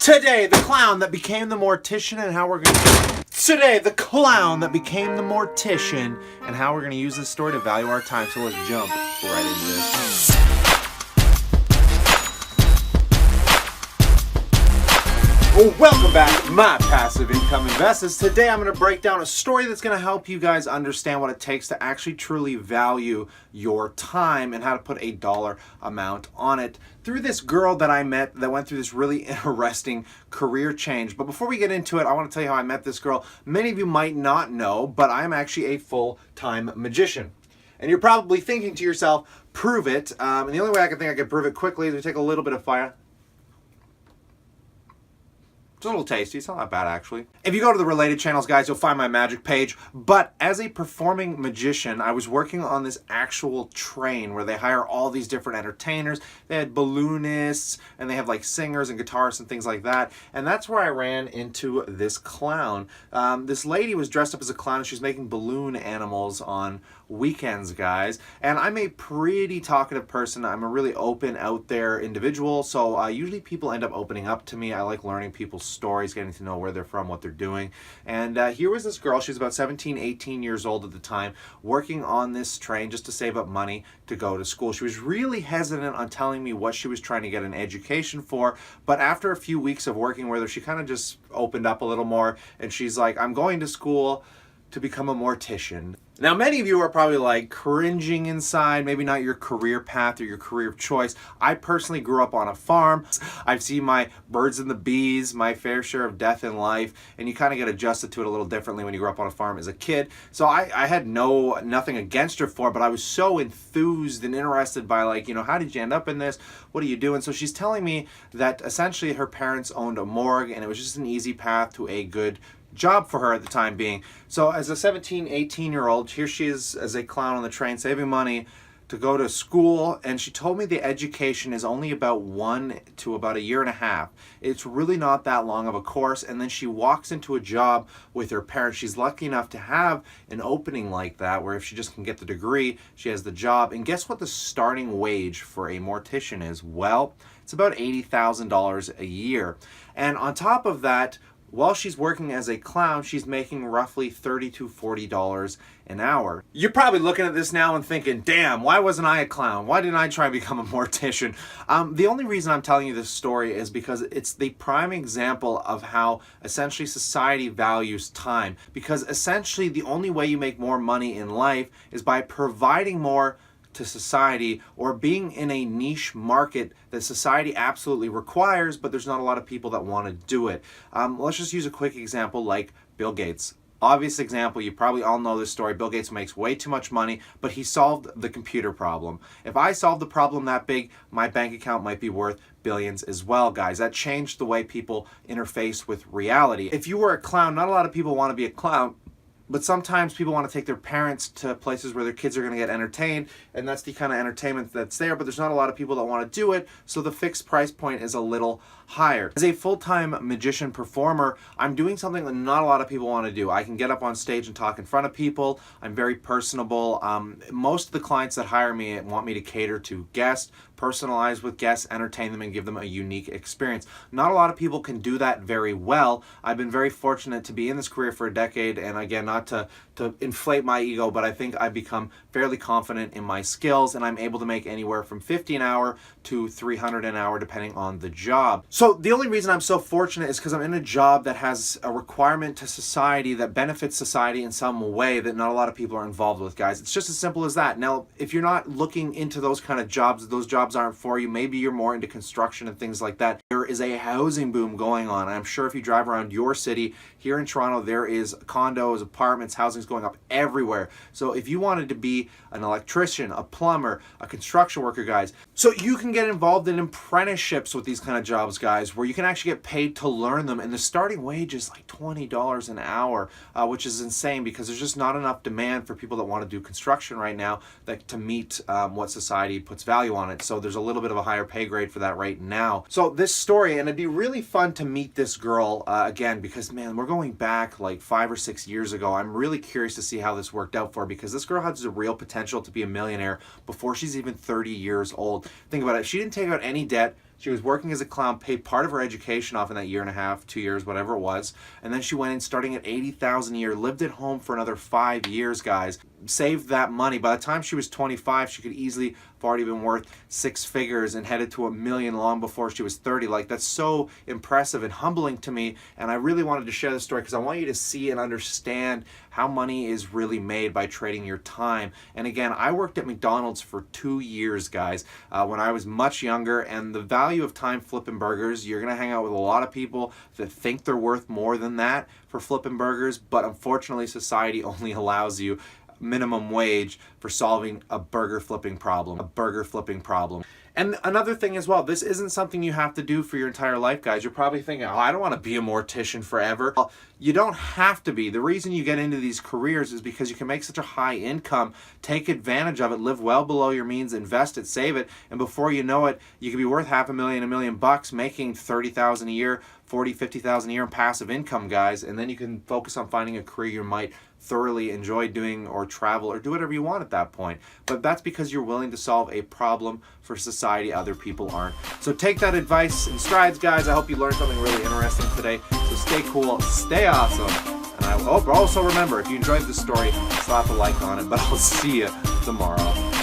Today, the clown that became the mortician and how we're going to... Today, the clown that became the mortician and how we're going to use this story to value our time. So let's jump right into this. Well, welcome back, my passive income investors. Today I'm going to break down a story that's going to help you guys understand what it takes to actually truly value your time and how to put a dollar amount on it through this girl that I met that went through this really interesting career change. But before we get into it, I want to tell you how I met this girl. Many of you might not know, but I'm actually a full-time magician. And you're probably thinking to yourself, prove it. And the only way I can think I can prove it quickly is to take a little bit of fire. It's a little tasty. It's not that bad, actually. If you go to the related channels, guys, you'll find my magic page. But as a performing magician, I was working on this actual train where they hire all these different entertainers. They had balloonists, and they have like singers and guitarists and things like that. And that's where I ran into this clown. This lady was dressed up as a clown, and she was making balloon animals on weekends, guys. And I'm a pretty talkative person. I'm a really open, out there individual. So usually people end up opening up to me. I like learning people's stories, getting to know where they're from, what they're doing. And here was this girl. She was about 17, 18 years old at the time, working on this train just to save up money to go to school. She was really hesitant on telling me what she was trying to get an education for. But after a few weeks of working with her, she kind of just opened up a little more. And she's like, I'm going to school to become a mortician. Now, many of you are probably like cringing inside, maybe not your career path or your career of choice. I personally grew up on a farm. I've seen my birds and the bees, my fair share of death in life, and you kind of get adjusted to it a little differently when you grow up on a farm as a kid. So I had nothing against her for it, but I was so enthused and interested by like, you know, how did you end up in this? What are you doing? So she's telling me that essentially her parents owned a morgue and it was just an easy path to a good job for her at the time being. So as a 17, 18-year-old, here she is as a clown on the train saving money to go to school, and she told me the education is only about 1 to about a year and a half. It's really not that long of a course, and then she walks into a job with her parents. She's lucky enough to have an opening like that where if she just can get the degree, she has the job. And guess what the starting wage for a mortician is? Well, it's about $80,000 a year. And on top of that, while she's working as a clown, she's making roughly $30 to $40 an hour. You're probably looking at this now and thinking, damn, why wasn't I a clown? Why didn't I try and become a mortician? The only reason I'm telling you this story is because it's the prime example of how essentially society values time. Because essentially the only way you make more money in life is by providing more to society or being in a niche market that society absolutely requires, but there's not a lot of people that want to do it. Let's just use a quick example like Bill Gates. Obvious example, you probably all know this story. Bill Gates makes way too much money, but he solved the computer problem. If I solved the problem that big, my bank account might be worth billions as well, guys. That changed the way people interface with reality. If you were a clown, not a lot of people want to be a clown, but sometimes people want to take their parents to places where their kids are going to get entertained, and that's the kind of entertainment that's there, but there's not a lot of people that want to do it, so the fixed price point is a little higher. As a full-time magician performer, I'm doing something that not a lot of people want to do. I can get up on stage and talk in front of people. I'm very personable. Most of the clients that hire me want me to cater to guests, personalize with guests, entertain them, and give them a unique experience. Not a lot of people can do that very well. I've been very fortunate to be in this career for a decade, and again, not to inflate my ego, but I think I've become fairly confident in my skills, and I'm able to make anywhere from $50 an hour to $300 an hour depending on the job. So the only reason I'm so fortunate is because I'm in a job that has a requirement to society that benefits society in some way that not a lot of people are involved with, guys. It's just as simple as that. Now, if you're not looking into those kind of jobs, those jobs aren't for you. Maybe you're more into construction and things like that. There is a housing boom going on. I'm sure if you drive around your city, here in Toronto, there is condos, apartments, housing's going up everywhere. So if you wanted to be an electrician, a plumber, a construction worker, guys, so you can get involved in apprenticeships with these kind of jobs, guys, where you can actually get paid to learn them. And the starting wage is like $20 an hour, which is insane because there's just not enough demand for people that want to do construction right now to meet what society puts value on it. So there's a little bit of a higher pay grade for that right now. So this story, and it'd be really fun to meet this girl again, because man, we're going back like 5 or 6 years ago. I'm really curious to see how this worked out for her because this girl has a real potential to be a millionaire before she's even 30 years old. Think about it. She didn't take out any debt She was working as a clown, paid part of her education off in that year and a half, 2 years, whatever it was. And then she went in starting at $80,000 a year, lived at home for another 5 years, guys. Saved that money. By the time she was 25, she could easily have already been worth 6 figures and headed to $1 million long before she was 30. Like, that's so impressive and humbling to me. And I really wanted to share this story because I want you to see and understand how money is really made by trading your time. And again, I worked at McDonald's for 2 years, guys, when I was much younger. And the value of time flipping burgers, you're going to hang out with a lot of people that think they're worth more than that for flipping burgers. But unfortunately, society only allows you minimum wage for solving a burger flipping problem. And another thing as well, this isn't something you have to do for your entire life, guys. You're probably thinking, oh, I don't want to be a mortician forever. Well, you don't have to be. The reason you get into these careers is because you can make such a high income, take advantage of it, live well below your means, invest it, save it, and before you know it, you could be worth $500,000, $1 million bucks, making $30,000 a year, $40,000, $50,000 a year in passive income, guys, and then you can focus on finding a career you might thoroughly enjoy doing, or travel, or do whatever you want at that point. But that's because you're willing to solve a problem for society other people aren't. So take that advice in strides, guys. I hope you learned something really interesting today. So stay cool, stay awesome, and I also remember, if you enjoyed this story, slap a like on it, but I'll see you tomorrow.